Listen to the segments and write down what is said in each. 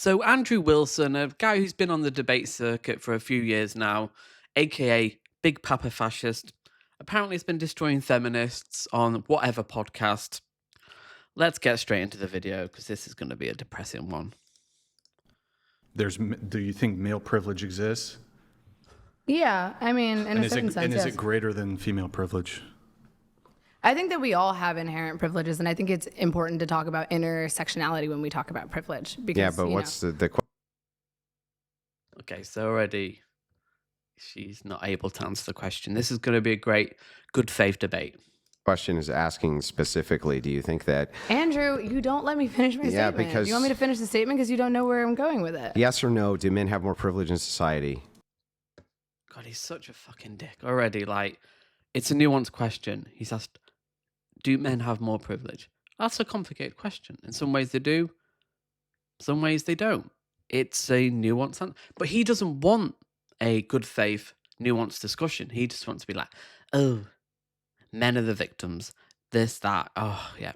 So Andrew Wilson, a guy who's been on the debate circuit for a few years now, aka Big Papa Fascist, apparently has been destroying feminists on whatever podcast. Let's get straight into the video because this is going to be a depressing one. Do you think male privilege exists? Yeah, I mean, in a certain sense, and is yes. it greater than female privilege? I think that we all have inherent privileges, and I think it's important to talk about intersectionality when we talk about privilege. Because, yeah, but what's the question? Okay, so already she's not able to answer the question. This is going to be a great, good faith debate. Question is asking specifically, do you think that... Andrew, you don't let me finish my statement. Because... You want me to finish the statement because you don't know where I'm going with it? Yes or no, do men have more privilege in society? God, he's such a fucking dick already. Like, it's a nuanced question. He's asked, do men have more privilege? That's a complicated question. In some ways they do. Some ways they don't. It's a nuanced answer. But he doesn't want a good faith, nuanced discussion. He just wants to be like, oh, men are the victims. This, that. Oh, yeah.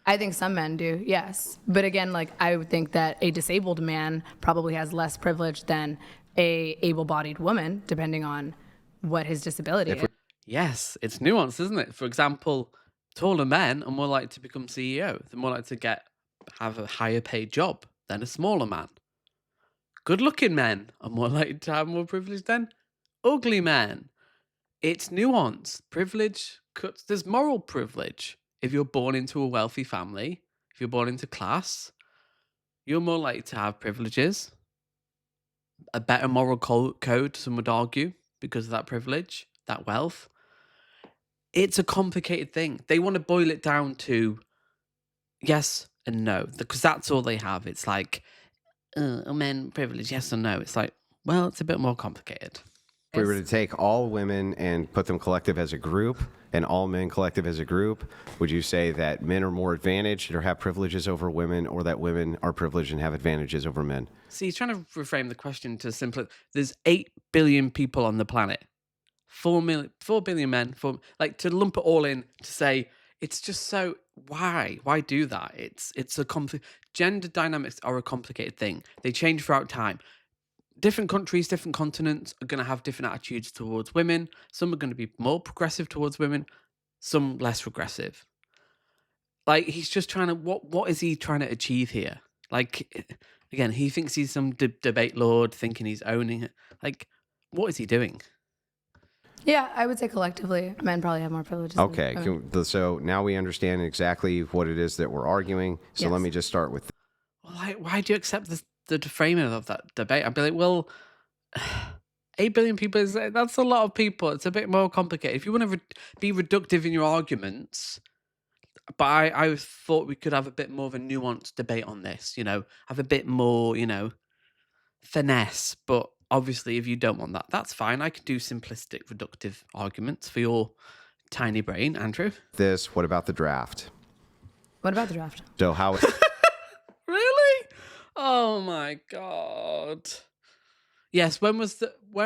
I think some men do, yes. But again, like, I would think that a disabled man probably has less privilege than a able-bodied woman, depending on what his disability is. Yes, it's nuanced, isn't it? For example, taller men are more likely to become CEO. They're more likely to have a higher paid job than a smaller man. Good-looking men are more likely to have more privilege than ugly men. It's nuanced. Privilege cuts. There's moral privilege. If you're born into a wealthy family, if you're born into class, you're more likely to have privileges. A better moral code, some would argue, because of that privilege, that wealth. It's a complicated thing. They want to boil it down to yes and no, because that's all they have. It's like, men privilege, yes or no. It's like, well, it's a bit more complicated. If we were to take all women and put them collective as a group and all men collective as a group, would you say that men are more advantaged or have privileges over women, or that women are privileged and have advantages over men? See, he's trying to reframe the question to simply, there's 8 billion people on the planet. 4 billion men, to lump it all in to say, it's just so, why do that? It's a gender dynamics are a complicated thing. They change throughout time. Different countries, different continents are going to have different attitudes towards women. Some are going to be more progressive towards women, some less regressive. Like, he's just trying to, what is he trying to achieve here? Like, again, he thinks he's some debate lord, thinking he's owning it. Like, what is he doing? Yeah, I would say collectively, men probably have more privileges. Okay, so now we understand exactly what it is that we're arguing. So Yes. Let me just start with... Well, why do you accept the framing of that debate? I'd be like, well, 8 billion people, that's a lot of people. It's a bit more complicated. If you want to be reductive in your arguments, but I thought we could have a bit more of a nuanced debate on this, have a bit more, finesse. But obviously, if you don't want that, that's fine. I can do simplistic, reductive arguments for your tiny brain, Andrew. What about the draft? What about the draft? So how... Really? Oh my God. Yes, when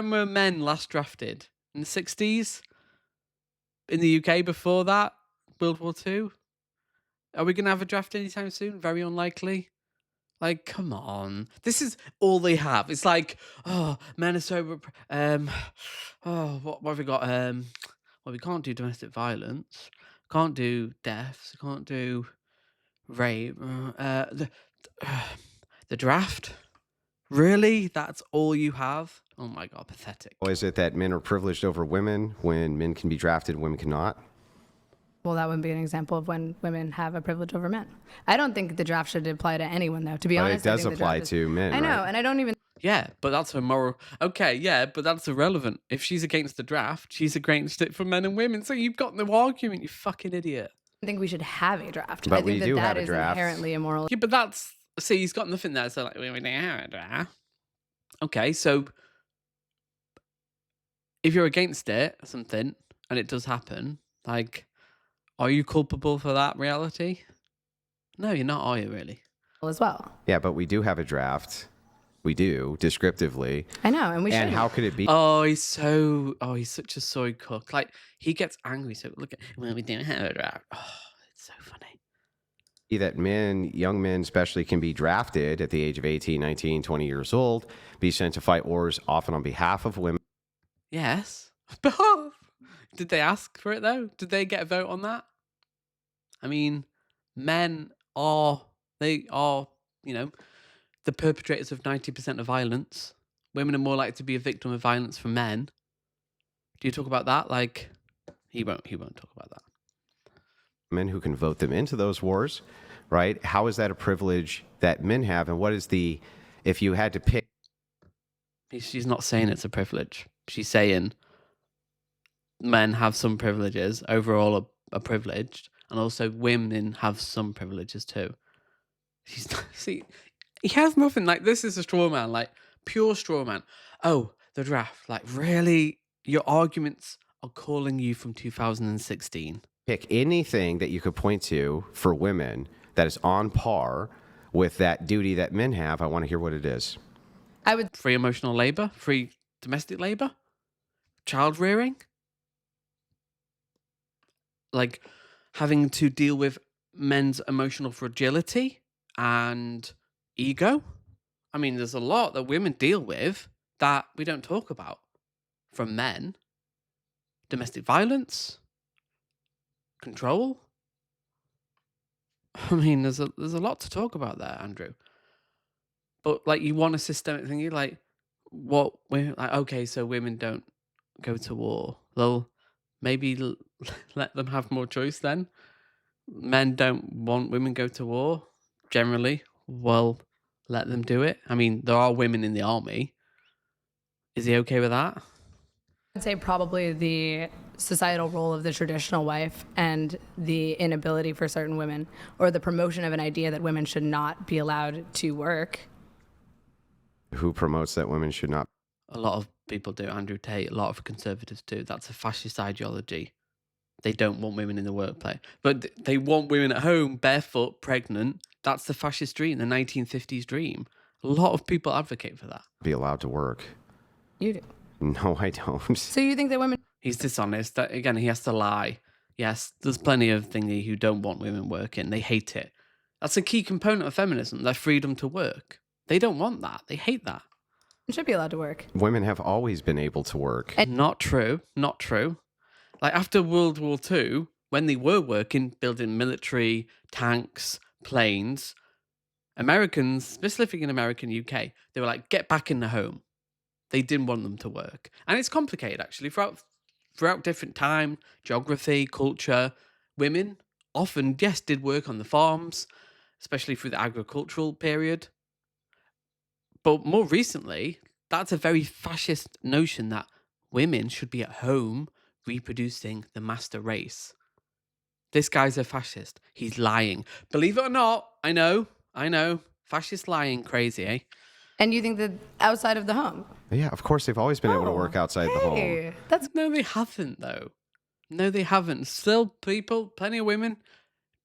were men last drafted? In the 60s? In the UK before that? World War II? Are we going to have a draft anytime soon? Very unlikely. Like, come on. This is all they have. It's like, oh, men are so... what have we got? Well, we can't do domestic violence. Can't do deaths. Can't do rape. The draft? Really? That's all you have? Oh my God, pathetic. Is it that men are privileged over women when men can be drafted, women cannot? Well, that wouldn't be an example of when women have a privilege over men. I don't think the draft should apply to anyone, though, to be honest. It does apply to men, I know, right? and I don't even... Yeah, but that's a moral... Okay, yeah, but that's irrelevant. If she's against the draft, she's against it for men and women. So you've got no argument, you fucking idiot. I think we should have a draft. But I think we do have a is draft. Inherently immoral. Yeah, but that's... See, he's got nothing there, so like, we don't have a draft. Okay, so if you're against it, something, and it does happen, like, are you culpable for that reality? No, you're not, are you, really? As well. Yeah, but we do have a draft. We do, descriptively. I know, and we should. And how could it be? He's such a soy cook. Like, he gets angry, so look at, well, we didn't have a draft. Oh, it's so funny. that young men especially, can be drafted at the age of 18, 19, 20 years old, be sent to fight wars often on behalf of women. Yes. Did they ask for it though? Did they get a vote on that? I mean, men they are, you know, the perpetrators of 90% of violence. Women are more likely to be a victim of violence from men. Do you talk about that? Like, he won't talk about that. Men who can vote them into those wars, right? How is that a privilege that men have? And what is if you had to pick? She's not saying it's a privilege. She's saying men have some privileges, overall are privileged, and also women have some privileges too. She's see, he has nothing. Like, this is a straw man, like pure straw man. Oh, the draft. Like, really? Your arguments are calling you from 2016. Pick anything that you could point to for women that is on par with that duty that men have. I want to hear what it is. I would Free emotional labor, free domestic labor, child rearing, like having to deal with men's emotional fragility and ego. I mean, there's a lot that women deal with that we don't talk about from men. Domestic violence, control. I mean, there's a lot to talk about there, Andrew. But like, you want a systemic thing. You're like, what? We're like, okay, so women don't go to war. Well, maybe let them have more choice then. Men don't want women go to war generally. Well, let them do it. I mean, there are women in the army. Is he okay with that? say probably the societal role of the traditional wife and the inability for certain women, or the promotion of an idea that women should not be allowed to work. Who promotes that women should not? A lot of people do. Andrew Tate, a lot of conservatives do. That's a fascist ideology. They don't want women in the workplace, but they want women at home, barefoot, pregnant. That's the fascist dream, the 1950s dream. A lot of people advocate for that. Be allowed to work. You do. No, I don't. So you think that women He's dishonest. That, again, he has to lie. Yes, there's plenty of thingy who don't want women working. They hate it. That's a key component of feminism, their freedom to work. They don't want that. They hate that. should be allowed to work? Women have always been able to work. Not true. Not true. Like, after World War II, when they were working, building military, tanks, planes, Americans, specifically in America and UK, they were like, get back in the home. They didn't want them to work. And it's complicated, actually. Throughout different time, geography, culture, women often, yes, did work on the farms, especially through the agricultural period. But more recently, that's a very fascist notion that women should be at home reproducing the master race. This guy's a fascist. He's lying. Believe it or not, I know. Fascist lying, crazy, eh? And you think that outside of the home? Yeah, of course, they've always been able to work outside the home. Hey, that's No, they haven't, though. No, they haven't. Still, plenty of women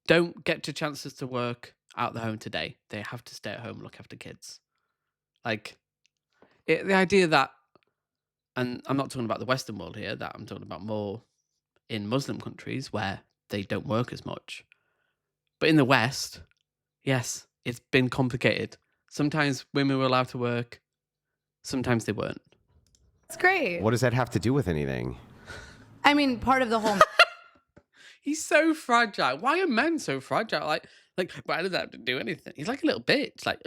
don't get to chances to work out the home today. They have to stay at home and look after kids. Like, the idea that, and I'm not talking about the Western world here, that I'm talking about more in Muslim countries where they don't work as much. But in the West, yes, it's been complicated. Sometimes women were allowed to work, sometimes they weren't. great. What does that have to do with anything? I mean, part of the whole He's so fragile. Why are men so fragile? Like, why does that have to do anything? He's like a little bitch. Like,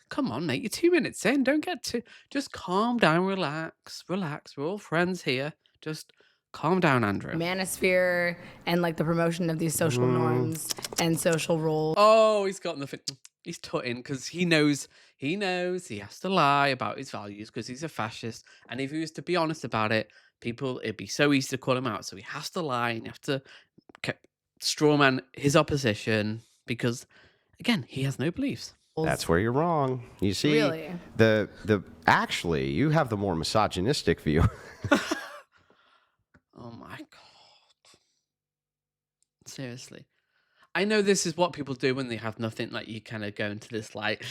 come on, mate. You're 2 minutes in. Don't get too. Just calm down. Relax. We're all friends here. Just calm down, Andrew. manosphere and like the promotion of these social norms and social roles. Oh, he's got nothing. He's tutting because he knows he has to lie about his values because he's a fascist. And if he was to be honest about it, it'd be so easy to call him out. So he has to lie and you have to strawman his opposition because, again, he has no beliefs. That's where you're wrong. You see, Really? Actually, you have the more misogynistic view. Oh my God. Seriously. I know this is what people do when they have nothing. Like, you kind of go into this, like,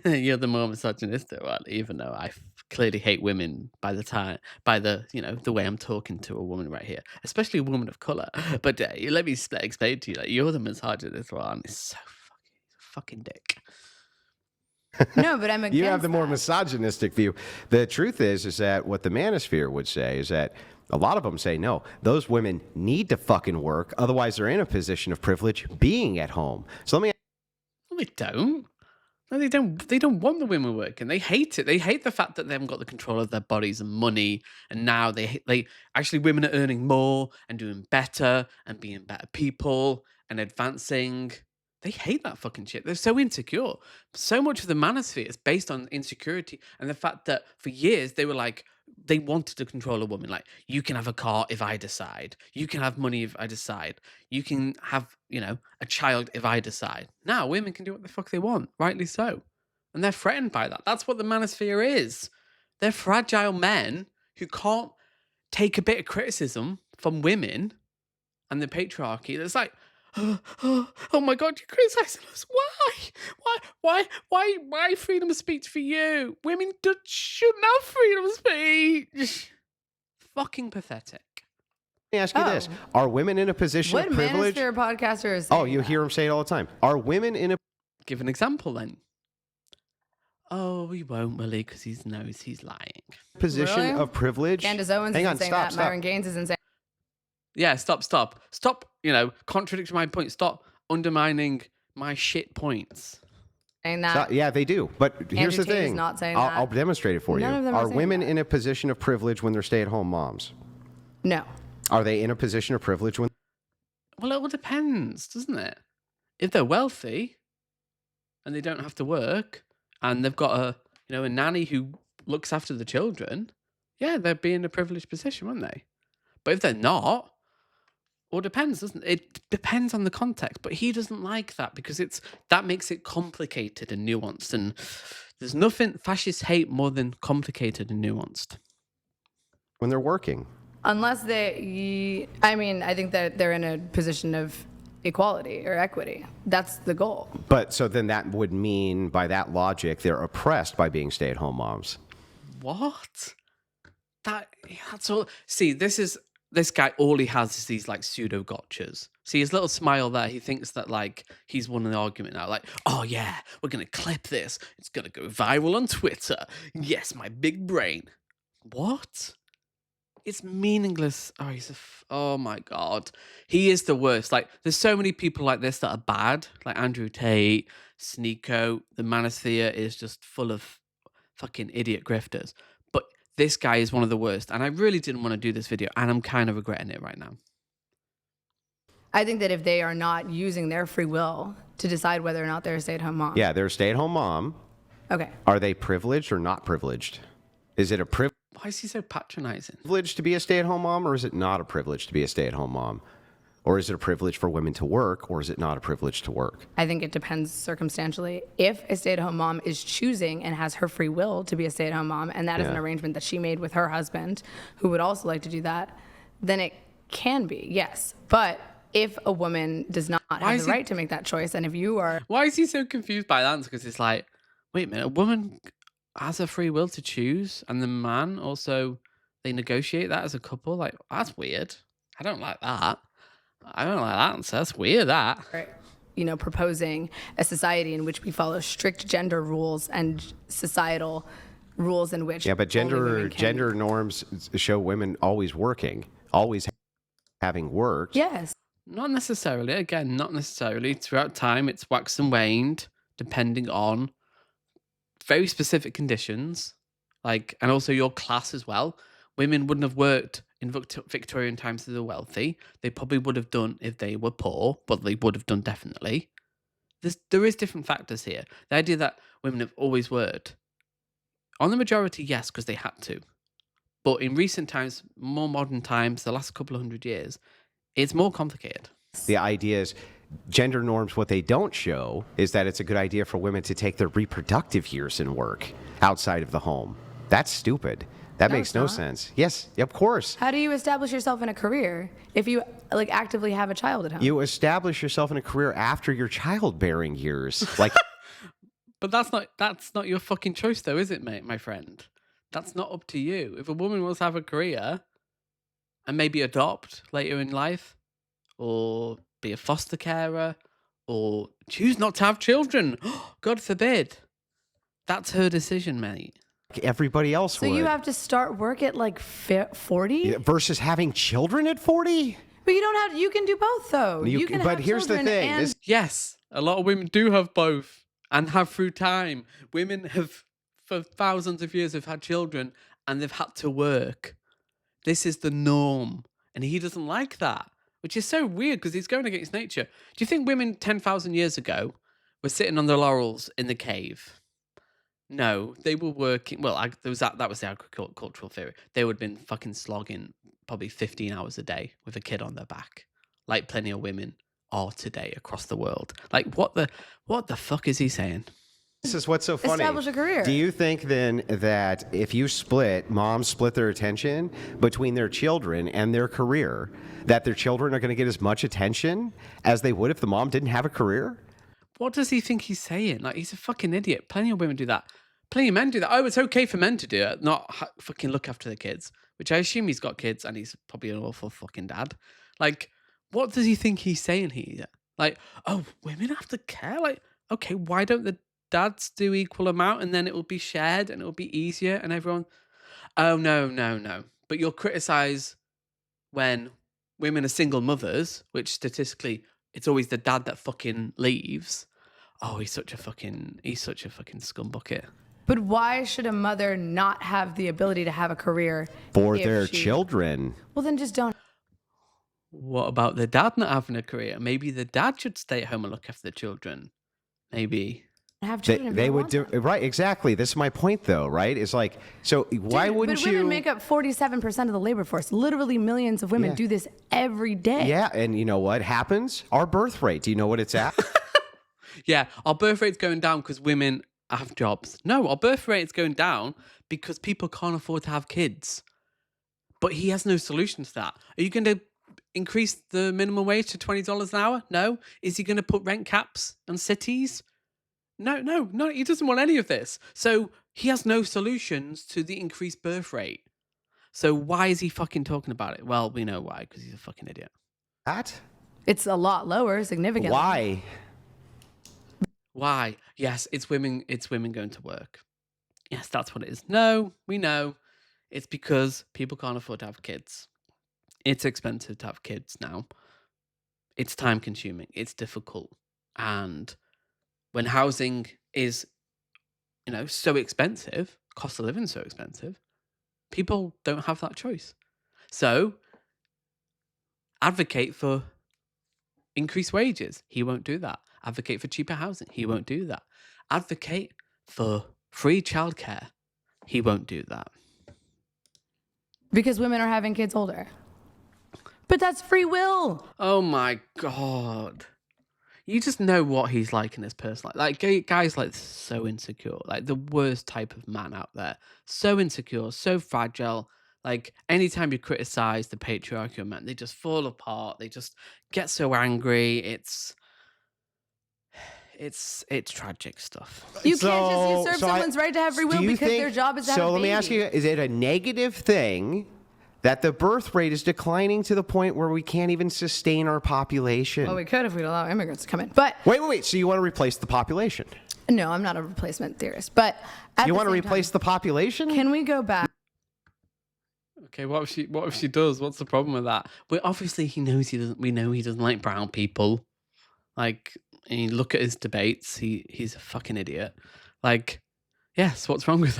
you're the more misogynistic one, even though I clearly hate women by the way I'm talking to a woman right here, especially a woman of color. But let me explain to you, like, you're the misogynist one. It's so fucking dick. No, but I'm against You have the more that. misogynistic view. The truth is that what the manosphere would say is that a lot of them say, no, those women need to fucking work. Otherwise, they're in a position of privilege being at home. So let me No, they don't. No, they don't. They don't want the women working. They hate it. They hate the fact that they haven't got the control of their bodies and money. And now they actually women are earning more and doing better and being better people and advancing. They hate that fucking shit. They're so insecure. So much of the manosphere is based on insecurity and the fact that for years they were like they wanted to control a woman. Like, you can have a car if I decide. You can have money if I decide. You can have, a child if I decide. Now women can do what the fuck they want, rightly so. And they're threatened by that. That's what the manosphere is. They're fragile men who can't take a bit of criticism from women and the patriarchy. That's like, oh my God, you're criticizing us. Why freedom of speech for you? Women shouldn't have freedom of speech. Fucking pathetic. Let me ask you this. Are women in a position What of privilege? manosphere podcaster is Oh, saying you that? hear them say it all the time. Are women in a Give an example then. Oh, we won't, Willie, because he knows he's lying. position Really? of privilege? Candace Owens Hang isn't on, saying stop, that. Myron Gaines isn't saying Yeah, stop, contradicting my point. Stop undermining my shit points. that. Yeah, they do. But here's Andrew the Tate is thing. not saying I'll that. demonstrate it for None you. of them are Are saying women that. in a position of privilege when they're stay-at-home moms? No. Are they in a position of privilege when Well, it all depends, doesn't it? If they're wealthy and they don't have to work and they've got a nanny who looks after the children, yeah, they'd be in a privileged position, wouldn't they? But if they're not, all depends, doesn't it? It depends on the context. But he doesn't like that because that makes it complicated and nuanced. And there's nothing fascists hate more than complicated and nuanced. they're working? Unless I think that they're in a position of equality or equity. That's the goal. But so then that would mean, by that logic, they're oppressed by being stay-at-home moms. What? That's all. See, this guy, all he has is these like pseudo gotchas. See his little smile there. He thinks that like he's won the argument now. Like, oh yeah, we're gonna clip this. It's gonna go viral on Twitter. Yes, my big brain. What? It's meaningless. Oh my God. He is the worst. Like, there's so many people like this that are bad. Like Andrew Tate, Sneeko. The manosphere is just full of fucking idiot grifters. But this guy is one of the worst. And I really didn't want to do this video. And I'm kind of regretting it right now. I think that if they are not using their free will to decide whether or not they're a stay-at-home mom. Yeah, they're a stay-at-home mom. Okay. Are they privileged or not privileged? Is it a Why is he so patronizing? privilege to be a stay-at-home mom, or is it not a privilege to be a stay-at-home mom? Or is it a privilege for women to work, or is it not a privilege to work? I think it depends circumstantially. If a stay-at-home mom is choosing and has her free will to be a stay-at-home mom, and that is an Yeah. arrangement that she made with her husband, who would also like to do that, then it can be, yes. But if a woman does not have is the he- right to make that choice, and if you are Why is he so confused by that answer? Because it's like, wait a minute, a woman has a free will to choose, and the man also, they negotiate that as a couple? Like, that's weird. I don't like that. I don't like that answer. That's weird, that. proposing a society in which we follow strict gender rules and societal rules in which Yeah, but only women can- gender norms show women always working, always having worked. Yes. Not necessarily. Again, not necessarily. Throughout time, it's waxed and waned, depending on very specific conditions, like, and also your class as well. Women wouldn't have worked in Victorian times if they were wealthy. They probably would have done if they were poor, but they would have done definitely. There is different factors here. The idea that women have always worked, on the majority, yes, because they had to. But in recent times, more modern times, the last couple of 100 years, it's more complicated. The idea is gender norms, what they don't show is that it's a good idea for women to take their reproductive years and work outside of the home. That's stupid. That No, makes it's no not. sense. Yes, of course. How do you establish yourself in a career if you actively have a child at home? You establish yourself in a career after your childbearing years. Like, But that's not your fucking choice, though, is it, mate, my friend? That's not up to you. If a woman wants to have a career and maybe adopt later in life, or be a foster carer, or choose not to have children, God forbid, that's her decision, mate. Everybody else So would. you have to start work at like 40? Versus having children at 40? But you don't have, you can do both though. You can but have here's the children thing. and Yes, a lot of women do have both and have through time. Women have, for thousands of years, have had children and they've had to work. This is the norm. And he doesn't like that, which is so weird because he's going against nature. Do you think women 10,000 years ago were sitting on their laurels in the cave? No, they were working. Well, that was the agricultural theory. They would have been fucking slogging probably 15 hours a day with a kid on their back, like plenty of women are today across the world. Like, what the fuck is he saying? This is what's so funny. establish a career. Do you think then that if you moms split their attention between their children and their career, that their children are going to get as much attention as they would if the mom didn't have a career? What does he think he's saying? Like, he's a fucking idiot. Plenty of women do that. Plenty of men do that. Oh, it's okay for men to do it, not fucking look after the kids. Which I assume he's got kids and he's probably an awful fucking dad. Like, what does he think he's saying here? Like, oh, women have to care? Like, okay, why don't the dads do equal amount and then it will be shared and it will be easier and everyone... Oh, no. But you'll criticize when women are single mothers, which statistically... it's always the dad that fucking leaves. Oh, he's such a fucking scumbucket. But why should a mother not have the ability to have a career For if their she- children. Well, then just don't. What about the dad not having a career? Maybe the dad should stay at home and look after the children. Maybe. Have children. if you They don't would want do them. right, exactly. This is my point though, right? It's like, so why Dude, wouldn't but women you make up 47% of the labor force. Literally millions of women do this every day. Yeah, and you know what happens? Our birth rate. Do you know what it's at? Yeah, our birth rate's going down because women have jobs. No, our birth rate is going down because people can't afford to have kids. But he has no solution to that. Are you going to increase the minimum wage to $20 an hour? No. Is he going to put rent caps on cities? No. He doesn't want any of this. So he has no solutions to the increased birth rate. So why is he fucking talking about it? Well, we know why, because he's a fucking idiot. That? It's a lot lower, significantly. Why? Why? Yes, it's women going to work. Yes, that's what it is. No, we know. It's because people can't afford to have kids. It's expensive to have kids now. It's time consuming. It's difficult. And when housing is, so expensive, cost of living so expensive, people don't have that choice. So advocate for increased wages. He won't do that. Advocate for cheaper housing. He won't do that. Advocate for free childcare. He won't do that. Because women are having kids older. But that's free will. Oh my God. You just know what he's like in his personal life. Like, guys like so insecure. Like, the worst type of man out there. So insecure, so fragile. Like, anytime you criticize the patriarchy of men, they just fall apart. They just get so angry. It's tragic stuff. You can't just usurp someone's right to have free will do you because think- their job is to have a So let me ask baby. you, is it a negative thing that the birth rate is declining to the point where we can't even sustain our population? Well, we could if we'd allow immigrants to come in. But Wait. So you want to replace the population? no, I'm not a replacement theorist. But at You the want to same replace time, the population? Can we go back? Okay, what if she does? What's the problem with that? But obviously he knows he doesn't. We know he doesn't like brown people. Like, and you look at his debates, he's a fucking idiot. Like, yes, what's wrong with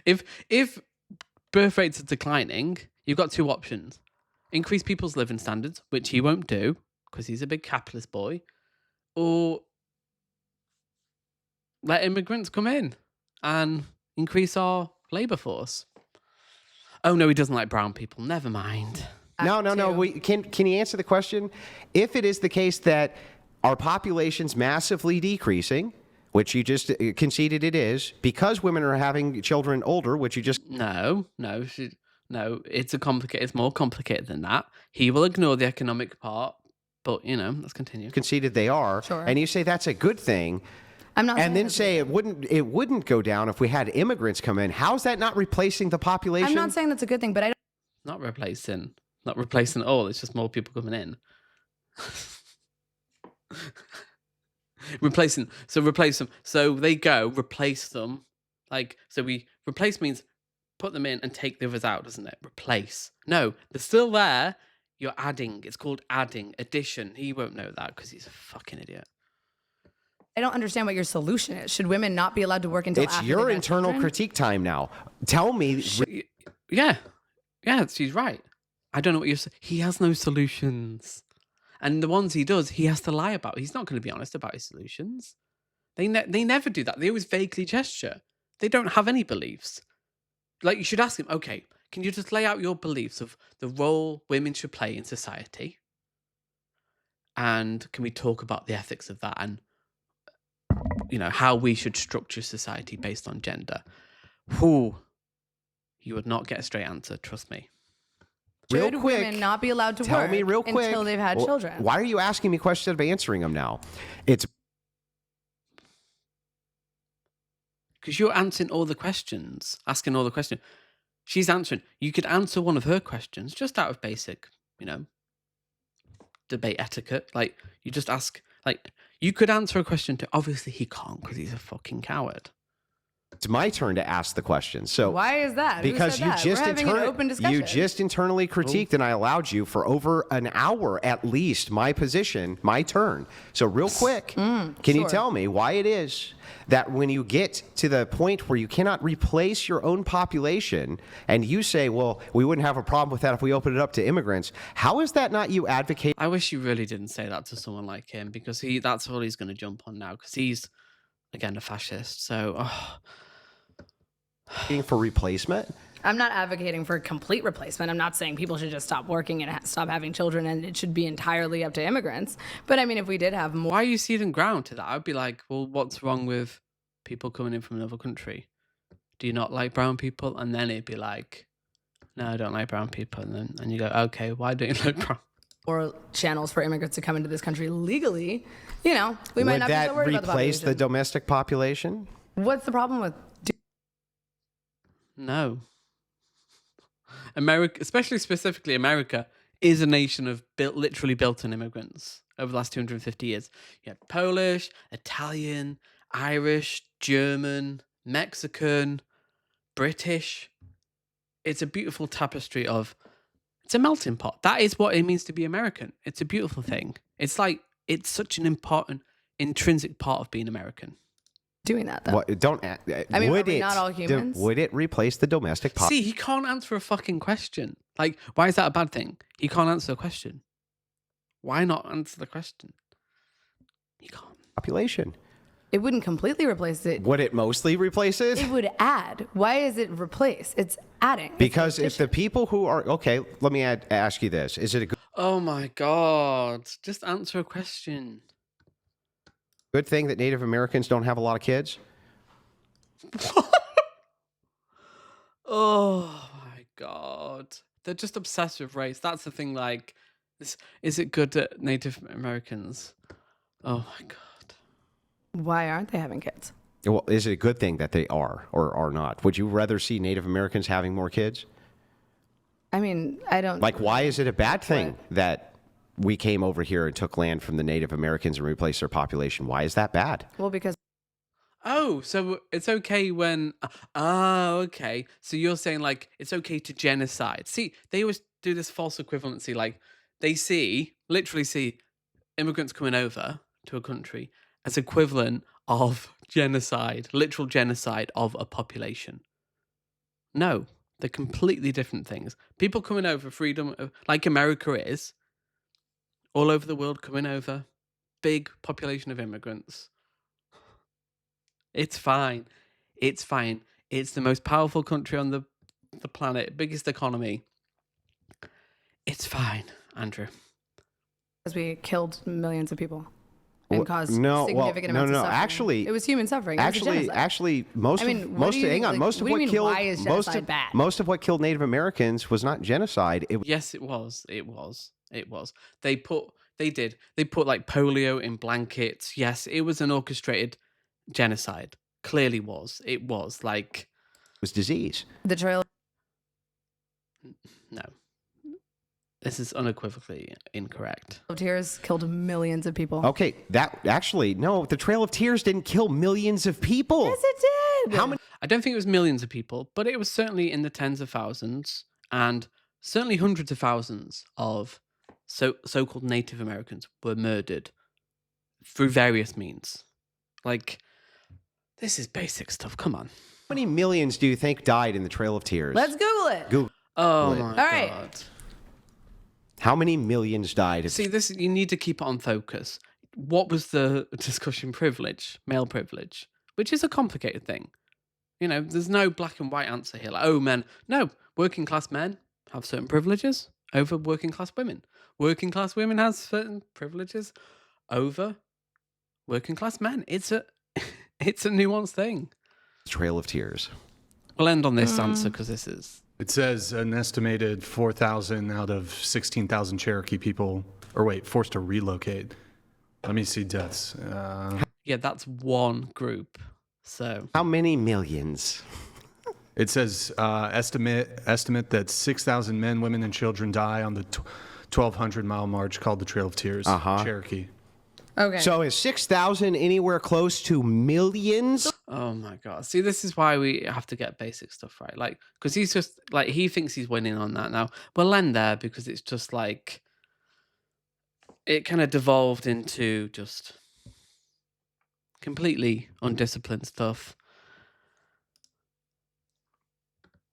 that? If birth rates are declining, you've got two options: increase people's living standards, which he won't do because he's a big capitalist boy, or let immigrants come in and increase our labor force. Oh no, he doesn't like brown people. Never mind. No. to- Can you answer the question? If it is the case that our population's massively decreasing, which you just conceded it is, because women are having children older, which you just No. It's more complicated than that. He will ignore the economic part, but let's continue. conceded they are, Sure. and you say that's a good thing. I'm not. And saying then that's say it wouldn't go down if we had immigrants come in. How's that not replacing the population? I'm not saying that's a good thing, but I don't. Not replacing at all. It's just more people coming in. Replace them. So they go, replace them. So we replace means put them in and take the others out, doesn't it? Replace. No, they're still there. You're adding. It's called adding, addition. He won't know that because he's a fucking idiot. I don't understand what your solution is. Should women not be allowed to work until It's after your they've had internal children? critique time now. Tell me. Yeah, she's right. I don't know what you're saying. He has no solutions. And the ones he does, he has to lie about. He's not going to be honest about his solutions. They never do that. They always vaguely gesture. They don't have any beliefs. Like, you should ask him, okay, can you just lay out your beliefs of the role women should play in society? And can we talk about the ethics of that and, how we should structure society based on gender? You would not get a straight answer, trust me. Real Should quick, women not be allowed to tell work me real quick until they've had children? Why are you asking me questions instead of answering them now? It's Because you're answering all the questions, asking all the questions. She's answering. You could answer one of her questions just out of basic, debate etiquette. Like, you just ask, you could answer a question to, obviously he can't because he's a fucking coward. It's my turn to ask the question. So Why is that? Who because said you that? just We're having an open discussion. you just internally critiqued, and I allowed you for over an hour at least my position, my turn. So real quick, can you sure. tell me why it is that when you get to the point where you cannot replace your own population, and you say, well, we wouldn't have a problem with that if we opened it up to immigrants, how is that not you advocating I wish you really didn't say that to someone like him because that's all he's going to jump on now because he's, again, a fascist. So, for replacement? I'm not advocating for complete replacement. I'm not saying people should just stop working and stop having children and it should be entirely up to immigrants. But I mean, if we did have more. why are you ceding ground to that? I'd be like, well, what's wrong with people coming in from another country? Do you not like brown people? And then it'd be like, no, I don't like brown people. And you go, okay, why don't you like brown? Or channels for immigrants to come into this country legally, we might Would not be that so worried about the replace the population. domestic population? What's the problem with No. America, specifically America, is a nation of literally built on immigrants over the last 250 years. You had Polish, Italian, Irish, German, Mexican, British. It's a beautiful tapestry it's a melting pot. That is what it means to be American. It's a beautiful thing. It's such an important, intrinsic part of being American. doing that though? What, don't. I mean, would are we it, not all humans? Would it replace the domestic See, he can't answer a fucking question. Like, why is that a bad thing? He can't answer a question. Why not answer the question? He can't. population? It wouldn't completely replace it. Would it mostly replace it? It would add. Why is it replace? It's adding. It's Because if addition. the people who are okay, let me ask you this: is it a Oh my God. Just answer a question. good thing that Native Americans don't have a lot of kids? Oh my God. They're just obsessed with race. That's the thing. Like, is it good that Native Americans? Oh my God. Why aren't they having kids? Well, is it a good thing that they are or are not? Would you rather see Native Americans having more kids? I mean, I don't. Like, why is it a bad thing that we came over here and took land from the Native Americans and replaced their population? Why is that bad? Well, because Oh, so it's okay when. Oh, okay. So you're saying, like, it's okay to genocide. See, they always do this false equivalency. Like, they literally see immigrants coming over to a country as equivalent of genocide, literal genocide of a population. No, they're completely different things. People coming over, freedom, like America is, all over the world coming over, big population of immigrants. It's fine. It's fine. It's the most powerful country on the planet, biggest economy. It's fine, Andrew. we killed millions of people and caused no, significant well, amounts no, of no. suffering. Actually, it was human suffering. It was a genocide. Actually, most I mean, of what most do you- hang on, like, most of what do what you mean, killed why is most genocide of bad? most of what killed Native Americans was not genocide. Yes, it was. It was. They put like polio in blankets. Yes, it was an orchestrated genocide. Clearly was. It was like, was disease. The Trail no. This is unequivocally incorrect. of Tears killed millions of people. Okay, that actually, no, the Trail of Tears didn't kill millions of people. Yes, it did. How many? I don't think it was millions of people, but it was certainly in the tens of thousands and certainly hundreds of thousands of so-called Native Americans were murdered through various means. Like, this is basic stuff. Come on. How many millions do you think died in the Trail of Tears? Let's Google it. Google. Oh All my right. God. How many millions died? See, this you need to keep it on focus. What was the discussion? Privilege, male privilege, which is a complicated thing. You know, there's no black and white answer here. Like, oh, men. No, working class men have certain privileges over working class women. Working class women have certain privileges over working class men. It's a nuanced thing. Trail of Tears. We'll end on this answer because this is. It says an estimated 4,000 out of 16,000 Cherokee people, forced to relocate. Let me see deaths. Yeah, that's one group. So How many millions? It says estimate that 6,000 men, women, and children die on the 1,200-mile march called the Trail of Tears, Cherokee. Okay. So is 6,000 anywhere close to millions? oh my God. See, this is why we have to get basic stuff right. Like, because he's just like, he thinks he's winning on that now. We'll end there because it's just like, it kind of devolved into just completely undisciplined stuff.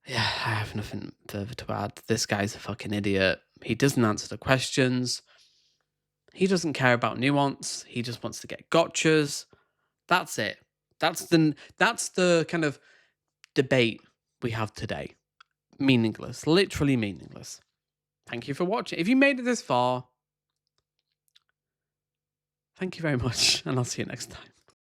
Yeah, I have nothing further to add. This guy's a fucking idiot. He doesn't answer the questions. He doesn't care about nuance. He just wants to get gotchas. That's it. That's the kind of debate we have today. Meaningless. Literally meaningless. Thank you for watching. If you made it this far, thank you very much, and I'll see you next time.